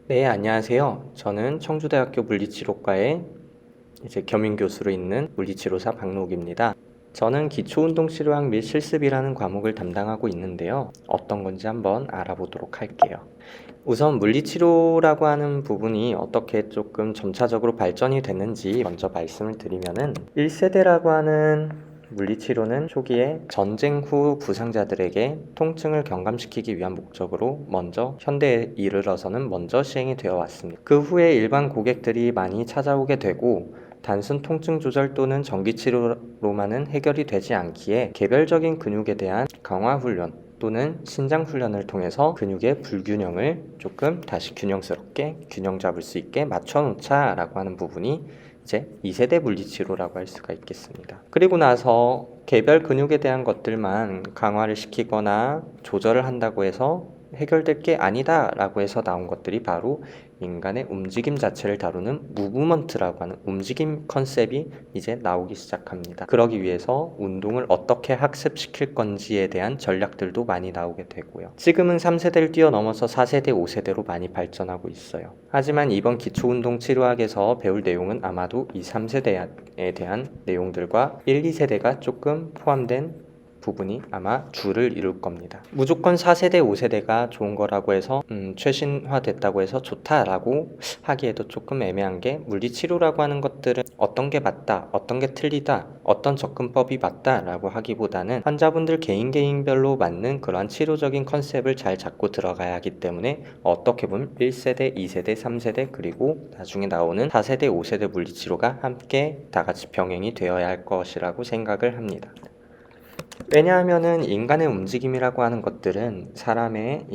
네, 안녕하세요. 저는 청주대학교 물리치료과에 겸임 교수로 있는 물리치료사 박노욱입니다. 저는 기초운동치료학 및 실습이라는 과목을 담당하고 있는데요. 어떤 건지 한번 알아보도록 할게요. 우선 물리치료라고 하는 부분이 어떻게 조금 점차적으로 발전이 됐는지 먼저 말씀을 드리면은 1세대라고 하는 물리치료는 초기에 전쟁 후 부상자들에게 통증을 경감시키기 위한 목적으로 먼저 현대에 이르러서는 먼저 시행이 되어 왔습니다. 그 후에 일반 고객들이 많이 찾아오게 되고 단순 통증 조절 또는 전기치료로만은 해결이 되지 않기에 개별적인 근육에 대한 강화 훈련 또는 신장 훈련을 통해서 근육의 불균형을 조금 다시 균형스럽게 균형 잡을 수 있게 맞춰 놓자라고 하는 부분이 이제 2세대 물리치료라고 할 수가 있겠습니다. 그리고 나서 개별 근육에 대한 것들만 강화를 시키거나 조절을 한다고 해서 해결될 게 아니다 라고 해서 나온 것들이 바로 인간의 움직임 자체를 다루는 무브먼트라고 하는 움직임 컨셉이 이제 나오기 시작합니다. 그러기 위해서 운동을 어떻게 학습시킬 건지에 대한 전략들도 많이 나오게 되고요. 지금은 3세대를 뛰어넘어서 4세대, 5세대로 많이 발전하고 있어요. 하지만 이번 기초운동 치료학에서 배울 내용은 아마도 이 3세대에 대한 내용들과 1, 2세대가 조금 포함된 부분이 아마 주를 이룰 겁니다. 무조건 4세대, 5세대가 좋은 거라고 해서 최신화됐다고 해서 좋다라고 하기에도 조금 애매한 게 물리치료라고 하는 것들은 어떤 게 맞다, 어떤 게 틀리다, 어떤 접근법이 맞다라고 하기보다는 환자분들 개인별로 맞는 그러한 치료적인 컨셉을 잘 잡고 들어가야 하기 때문에 어떻게 보면 1세대, 2세대, 3세대 그리고 나중에 나오는 4세대, 5세대 물리치료가 함께 다 같이 병행이 되어야 할 것이라고 생각을 합니다. 왜냐하면은 인간의 움직임이라고 하는 것들은 사람의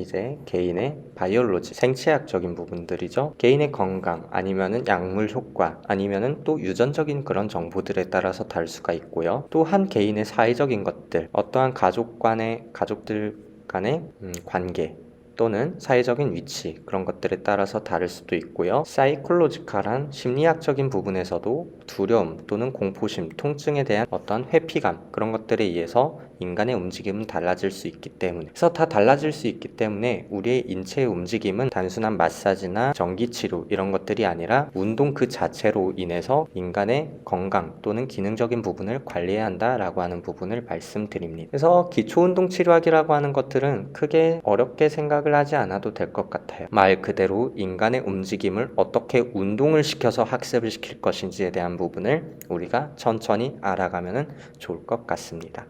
개인의 바이올로지, 생체학적인 부분들이죠. 개인의 건강, 아니면은 약물 효과, 아니면은 또 유전적인 그런 정보들에 따라서 다를 수가 있고요. 또 한 개인의 사회적인 것들, 어떠한 가족들 간의 관계, 또는 사회적인 위치 그런 것들에 따라서 다를 수도 있고요. 사이콜로지컬한 심리학적인 부분에서도 두려움 또는 공포심, 통증에 대한 어떤 회피감 그런 것들에 의해서 인간의 움직임은 달라질 수 있기 때문에 그래서 다 달라질 수 있기 때문에 우리의 인체의 움직임은 단순한 마사지나 전기치료 이런 것들이 아니라 운동 그 자체로 인해서 인간의 건강 또는 기능적인 부분을 관리해야 한다라고 하는 부분을 말씀드립니다. 그래서 기초운동 치료학이라고 하는 것들은 크게 어렵게 생각을 하지 않아도 될 것 같아요. 말 그대로 인간의 움직임을 어떻게 운동을 시켜서 학습을 시킬 것인지에 대한 부분을 우리가 천천히 알아가면 좋을 것 같습니다.